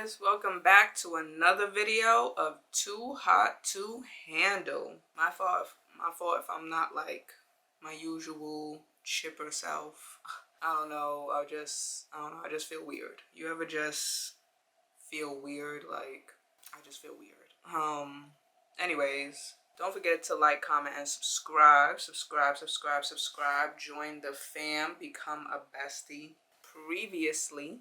guys, welcome back to another video of Too Hot to Handle. My fault if I'm not like my usual chipper self. I don't know, I just feel weird. You ever just feel weird? Like, I just feel weird. Anyways, don't forget to like, comment, and subscribe. Subscribe. Join the fam, become a bestie. Previously,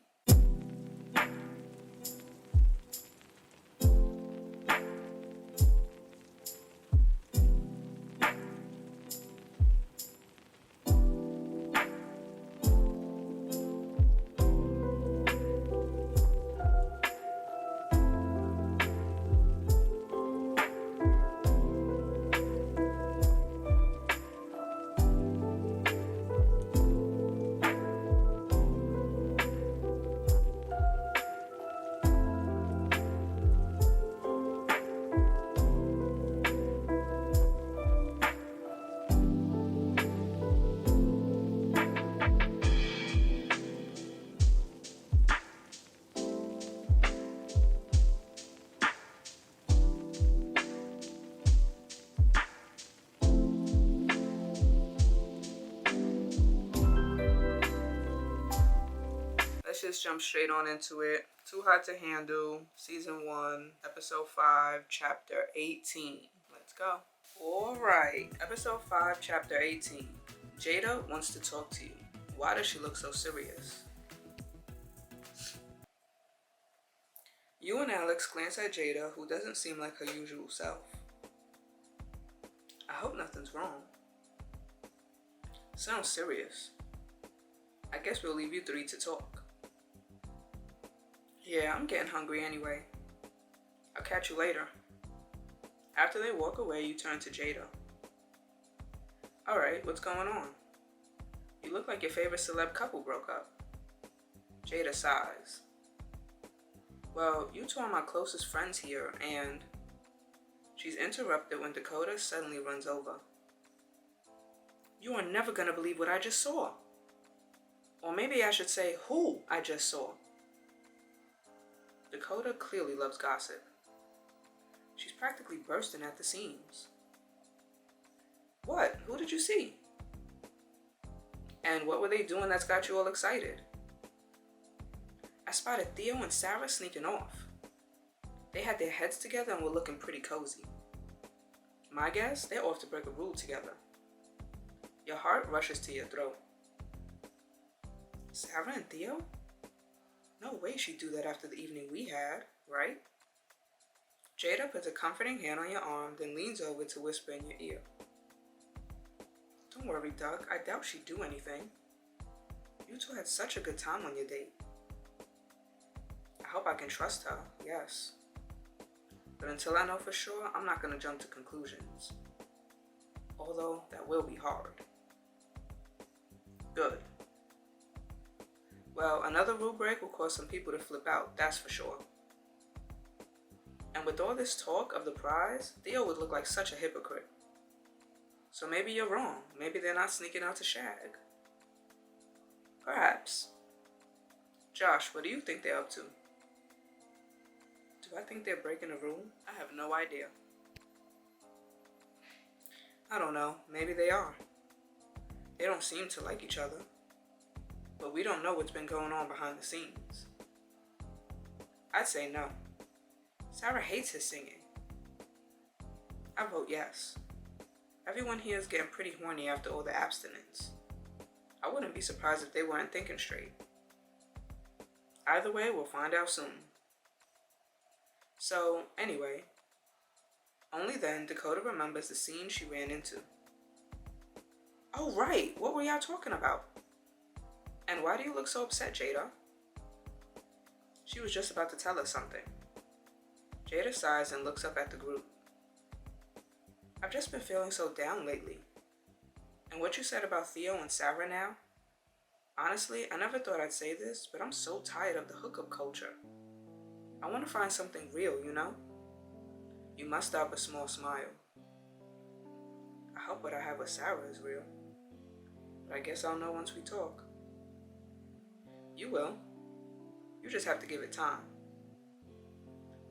let's just jump straight on into it. Too Hot to Handle, Season 1, Episode 5, Chapter 18. Let's go. Alright, Episode 5, Chapter 18. Jada wants to talk to you. Why does she look so serious? You and Alex glance at Jada, who doesn't seem like her usual self. I hope nothing's wrong. Sounds serious. I guess we'll leave you three to talk. Yeah, I'm getting hungry anyway. I'll catch you later. After they walk away, you turn to Jada. Alright, what's going on? You look like your favorite celeb couple broke up. Jada sighs. Well, you two are my closest friends here, and... She's interrupted when Dakota suddenly runs over. You are never gonna believe what I just saw. Or maybe I should say who I just saw. Dakota clearly loves gossip. She's practically bursting at the seams. What? Who did you see? And what were they doing that's got you all excited? I spotted Theo and Sarah sneaking off. They had their heads together and were looking pretty cozy. My guess, they're off to break a rule together. Your heart rushes to your throat. Sarah and Theo? No way she'd do that after the evening we had, right? Jada puts a comforting hand on your arm, then leans over to whisper in your ear. Don't worry, Doug. I doubt she'd do anything. You two had such a good time on your date. I hope I can trust her, yes. But until I know for sure, I'm not going to jump to conclusions. Although, that will be hard. Good. Well, another rule break will cause some people to flip out, that's for sure. And with all this talk of the prize, Theo would look like such a hypocrite. So maybe you're wrong. Maybe they're not sneaking out to shag. Perhaps. Josh, what do you think they're up to? Do I think they're breaking a rule? I have no idea. I don't know. Maybe they are. They don't seem to like each other. But we don't know what's been going on behind the scenes. I'd say no. Sarah hates his singing. I vote yes. Everyone here is getting pretty horny after all the abstinence. I wouldn't be surprised if they weren't thinking straight. Either way, we'll find out soon. So, anyway, only then Dakota remembers the scene she ran into. Oh right, what were y'all talking about? And why do you look so upset, Jada? She was just about to tell us something. Jada sighs and looks up at the group. I've just been feeling so down lately. And what you said about Theo and Sarah now? Honestly, I never thought I'd say this, but I'm so tired of the hookup culture. I want to find something real, you know? You must stop a small smile. I hope what I have with Sarah is real. But I guess I'll know once we talk. You will. You just have to give it time.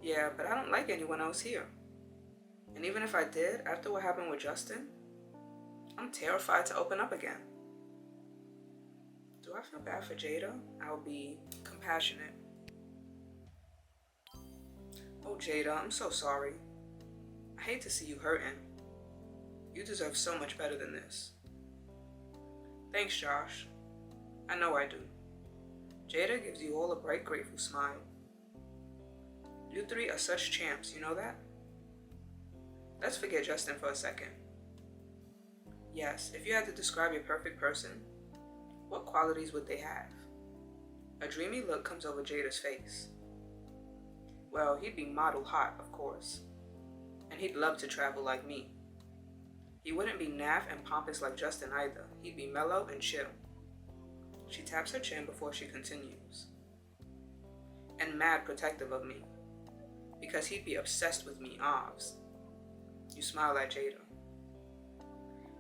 Yeah, but I don't like anyone else here. And even if I did, after what happened with Justin, I'm terrified to open up again. Do I feel bad for Jada? I'll be compassionate. Oh, Jada, I'm so sorry. I hate to see you hurting. You deserve so much better than this. Thanks, Josh. I know I do. Jada gives you all a bright, grateful smile. You three are such champs, you know that? Let's forget Justin for a second. Yes, if you had to describe your perfect person, what qualities would they have? A dreamy look comes over Jada's face. Well, he'd be model hot, of course. And he'd love to travel like me. He wouldn't be naff and pompous like Justin either. He'd be mellow and chill. She taps her chin before she continues. And mad protective of me. Because he'd be obsessed with me, obvs. You smile at Jada.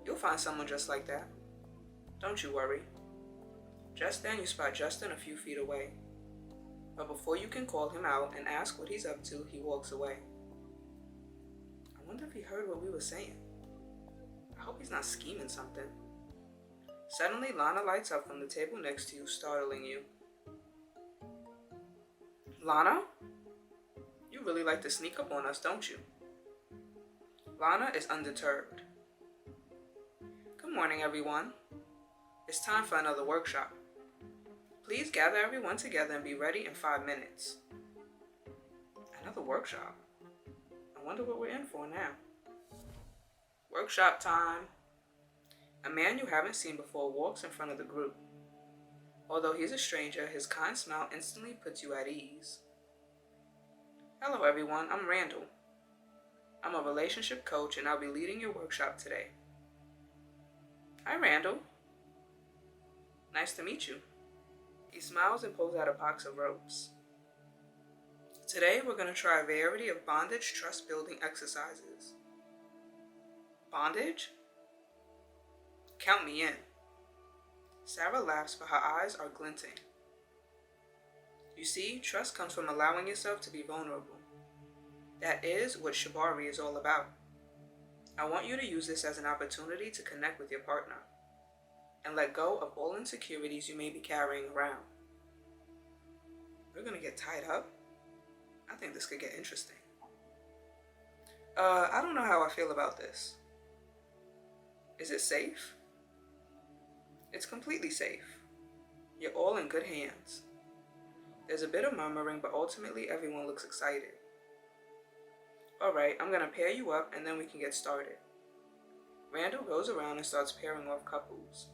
You'll find someone just like that. Don't you worry. Just then you spot Justin a few feet away. But before you can call him out and ask what he's up to, he walks away. I wonder if he heard what we were saying. I hope he's not scheming something. Suddenly, Lana lights up from the table next to you, startling you. Lana? You really like to sneak up on us, don't you? Lana is undeterred. Good morning, everyone. It's time for another workshop. Please gather everyone together and be ready in 5 minutes. Another workshop? I wonder what we're in for now. Workshop time. A man you haven't seen before walks in front of the group. Although he's a stranger, his kind smile instantly puts you at ease. Hello everyone, I'm Randall. I'm a relationship coach and I'll be leading your workshop today. Hi Randall. Nice to meet you. He smiles and pulls out a box of ropes. Today we're going to try a variety of bondage trust building exercises. Bondage? Count me in. Sarah laughs, but her eyes are glinting. You see, trust comes from allowing yourself to be vulnerable. That is what Shibari is all about. I want you to use this as an opportunity to connect with your partner and let go of all insecurities you may be carrying around. We're going to get tied up? I think this could get interesting. I don't know how I feel about this. Is it safe? It's completely safe. You're all in good hands. There's a bit of murmuring, but ultimately everyone looks excited. Alright, I'm going to pair you up and then we can get started. Randall goes around and starts pairing off couples.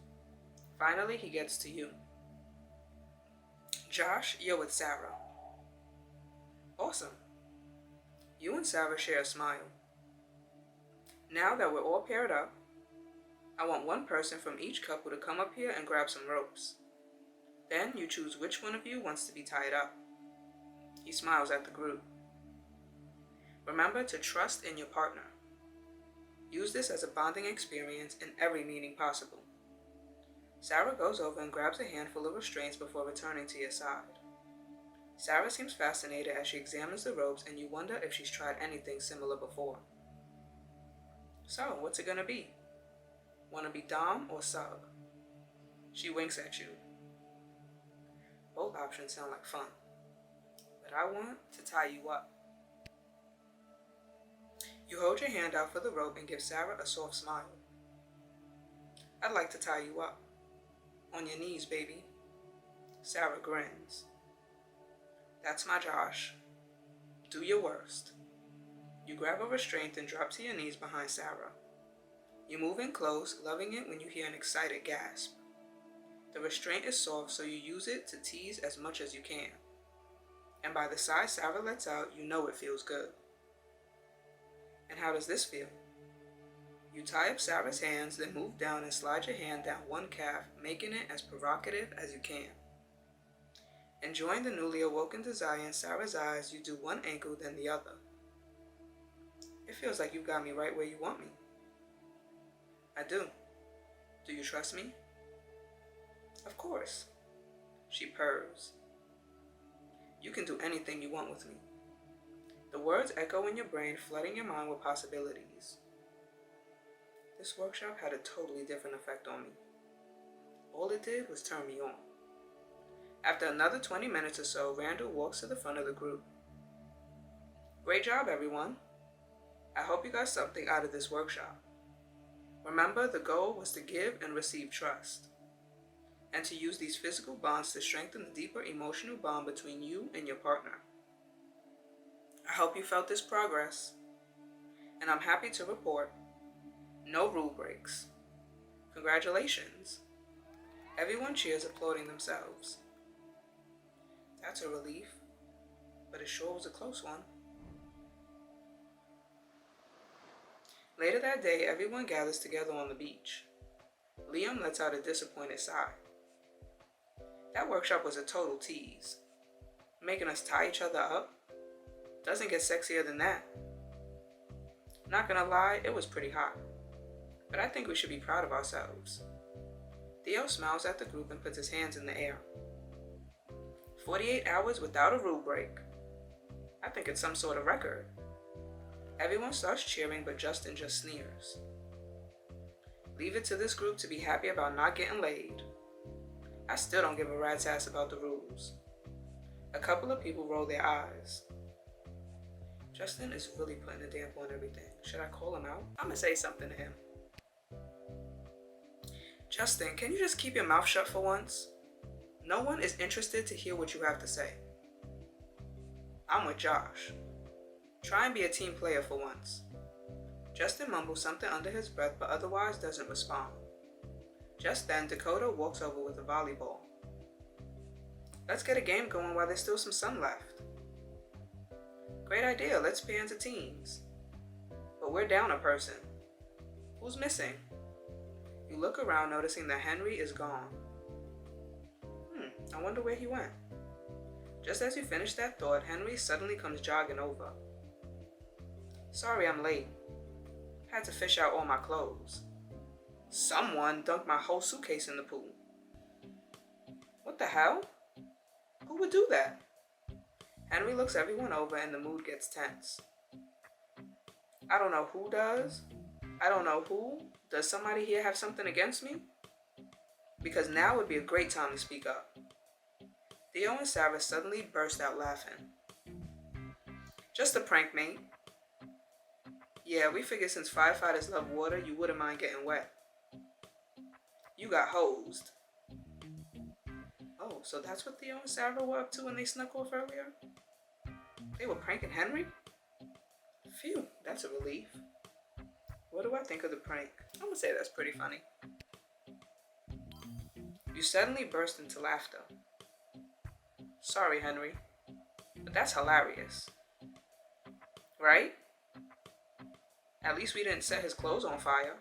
Finally, he gets to you. Josh, you're with Sarah. Awesome. You and Sarah share a smile. Now that we're all paired up, I want one person from each couple to come up here and grab some ropes. Then you choose which one of you wants to be tied up. He smiles at the group. Remember to trust in your partner. Use this as a bonding experience in every meeting possible. Sarah goes over and grabs a handful of restraints before returning to your side. Sarah seems fascinated as she examines the ropes and you wonder if she's tried anything similar before. So, what's it gonna be? Wanna be dom or sub? She winks at you. Both options sound like fun, but I want to tie you up. You hold your hand out for the rope and give Sarah a soft smile. I'd like to tie you up. On your knees, baby. Sarah grins. That's my Josh. Do your worst. You grab a restraint and drop to your knees behind Sarah. You move in close, loving it when you hear an excited gasp. The restraint is soft, so you use it to tease as much as you can. And by the sigh Sarah lets out, you know it feels good. And how does this feel? You tie up Sarah's hands, then move down and slide your hand down one calf, making it as provocative as you can. Enjoying the newly awoken desire in Sarah's eyes, you do one ankle, then the other. It feels like you've got me right where you want me. I do. Do you trust me? Of course. She purrs. You can do anything you want with me. words echo in your brain, flooding your mind with possibilities. This workshop had a totally different effect on me. All it did was turn me on. After another 20 minutes or so, Randall walks to the front of the group. Great job, everyone. I hope you got something out of this workshop. Remember, the goal was to give and receive trust, and to use these physical bonds to strengthen the deeper emotional bond between you and your partner. I hope you felt this progress, and I'm happy to report no rule breaks. Congratulations. Everyone cheers, applauding themselves. That's a relief, but it sure was a close one. Later that day, everyone gathers together on the beach. Liam lets out a disappointed sigh. That workshop was a total tease. Making us tie each other up doesn't get sexier than that. Not gonna lie, it was pretty hot. But I think we should be proud of ourselves. Theo smiles at the group and puts his hands in the air. 48 hours without a rule break. I think it's some sort of record. Everyone starts cheering, but Justin just sneers. Leave it to this group to be happy about not getting laid. I still don't give a rat's ass about the rules. A couple of people roll their eyes. Justin is really putting a damper on everything. Should I call him out? I'm gonna say something to him. Justin, can you just keep your mouth shut for once? No one is interested to hear what you have to say. I'm with Josh. Try and be a team player for once. Justin mumbles something under his breath, but otherwise doesn't respond. Just then, Dakota walks over with a volleyball. Let's get a game going while there's still some sun left. Great idea, let's pair into teams. But we're down a person. Who's missing? You look around, noticing that Henry is gone. I wonder where he went. Just as you finish that thought, Henry suddenly comes jogging over. Sorry I'm late. Had to fish out all my clothes. Someone dunked my whole suitcase in the pool. What the hell? Who would do that? Henry looks everyone over and the mood gets tense. I don't know who does. I don't know who. Does somebody here have something against me? Because now would be a great time to speak up. Theo and Sarah suddenly burst out laughing. Just a prank, mate. Yeah, we figured since firefighters love water, you wouldn't mind getting wet. You got hosed. Oh, so that's what Theo and Sarah were up to when they snuck off earlier? They were pranking Henry? Phew, that's a relief. What do I think of the prank? I'm gonna say that's pretty funny. You suddenly burst into laughter. Sorry, Henry, but that's hilarious. Right? At least we didn't set his clothes on fire.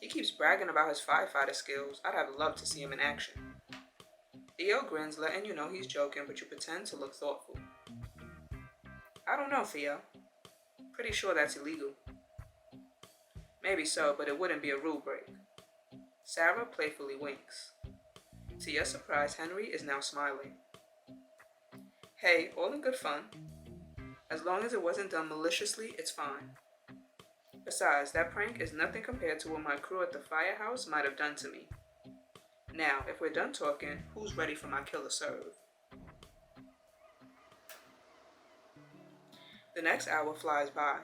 He keeps bragging about his firefighter skills. I'd have loved to see him in action. Theo grins, letting you know he's joking, but you pretend to look thoughtful. I don't know, Theo. Pretty sure that's illegal. Maybe so, but it wouldn't be a rule break. Sarah playfully winks. To your surprise, Henry is now smiling. Hey, all in good fun. As long as it wasn't done maliciously, it's fine. Besides, that prank is nothing compared to what my crew at the firehouse might have done to me. Now, if we're done talking, who's ready for my killer serve? The next hour flies by.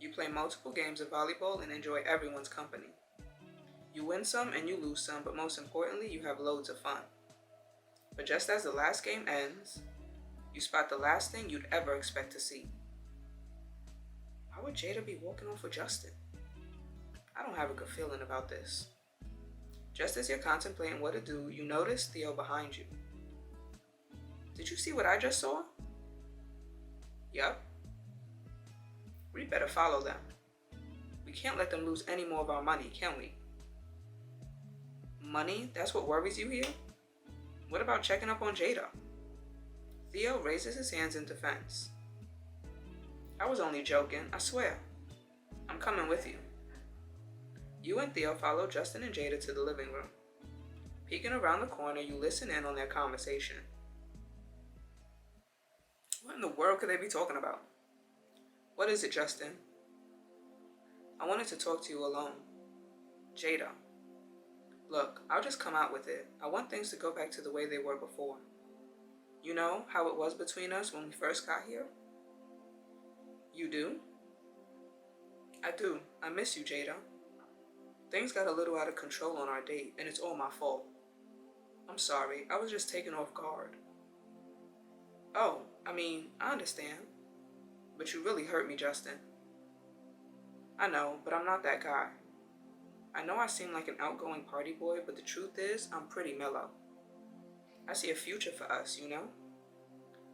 You play multiple games of volleyball and enjoy everyone's company. You win some and you lose some, but most importantly, you have loads of fun. But just as the last game ends, you spot the last thing you'd ever expect to see. Why would Jada be walking off with Justin? I don't have a good feeling about this. Just as you're contemplating what to do, you notice Theo behind you. Did you see what I just saw? Yup. We better follow them. We can't let them lose any more of our money, can we? Money? That's what worries you here? What about checking up on Jada? Theo raises his hands in defense. I was only joking, I swear. I'm coming with you. You and Theo follow Justin and Jada to the living room. Peeking around the corner, you listen in on their conversation. What in the world could they be talking about? What is it, Justin? I wanted to talk to you alone. Jada. Look, I'll just come out with it. I want things to go back to the way they were before. You know how it was between us when we first got here? You do? I do. I miss you, Jada. Things got a little out of control on our date, and it's all my fault. I'm sorry. I was just taken off guard. Oh, I understand. But you really hurt me, Justin. I know, but I'm not that guy. I know I seem like an outgoing party boy, but the truth is, I'm pretty mellow. I see a future for us, you know?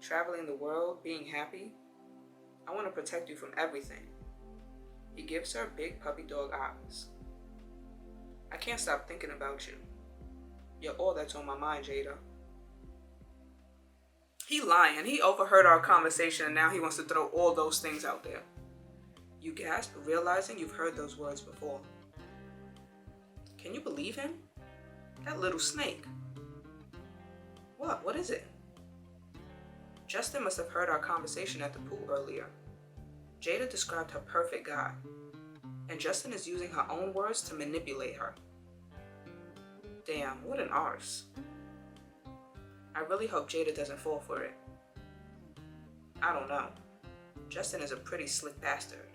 Traveling the world, being happy. I want to protect you from everything. He gives her big puppy dog eyes. I can't stop thinking about you. You're all that's on my mind, Jada. He lying. He overheard our conversation and now he wants to throw all those things out there. You gasp, realizing you've heard those words before. Can you believe him? That little snake. What? What is it? Justin must have heard our conversation at the pool earlier. Jada described her perfect guy, and Justin is using her own words to manipulate her. Damn, what an arse. I really hope Jada doesn't fall for it. I don't know. Justin is a pretty slick bastard.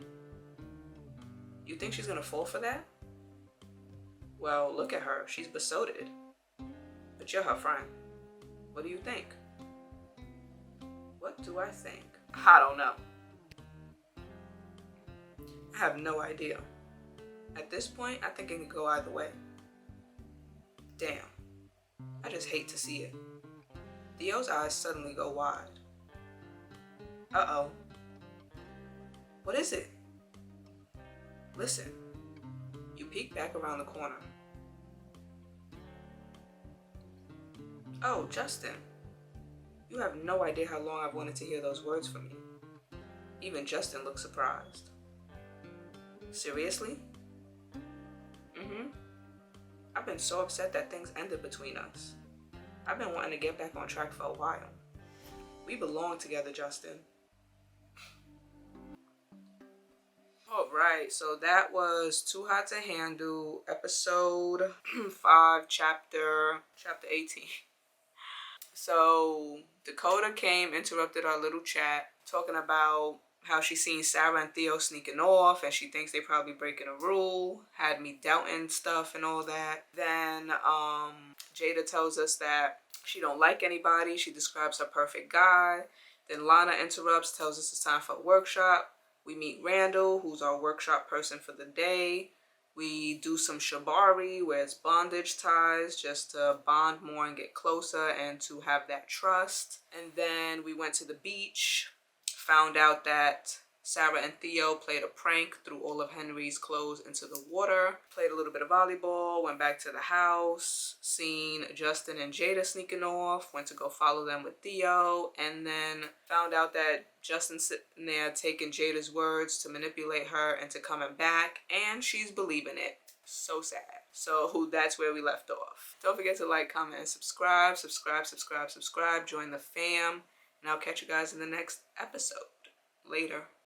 You think she's gonna fall for that? Well, look at her. She's besotted. But you're her friend. What do you think? What do I think? I don't know. I have no idea. At this point, I think it could go either way. Damn. I just hate to see it. Theo's eyes suddenly go wide. Uh-oh. What is it? Listen. You peek back around the corner. Oh, Justin. You have no idea how long I've wanted to hear those words from you. Even Justin looked surprised. Seriously? Mm-hmm. I've been so upset that things ended between us. I've been wanting to get back on track for a while. We belong together, Justin. Alright, so that was Too Hot to Handle, episode 5, chapter 18. So Dakota came, interrupted our little chat, talking about how she seen Sarah and Theo sneaking off and she thinks they probably breaking a rule, had me doubting stuff and all that. Then Jada tells us that she don't like anybody. She describes her perfect guy. Then Lana interrupts, tells us it's time for a workshop. We meet Randall, who's our workshop person for the day. We do some shibari, where it's bondage ties, just to bond more and get closer and to have that trust. And then we went to the beach, found out that Sarah and Theo played a prank, threw all of Henry's clothes into the water, played a little bit of volleyball, went back to the house, seen Justin and Jada sneaking off, went to go follow them with Theo, and then found out that Justin's sitting there taking Jada's words to manipulate her into coming back, and she's believing it. So sad. So that's where we left off. Don't forget to like, comment, and subscribe. Subscribe. Join the fam. And I'll catch you guys in the next episode. Later.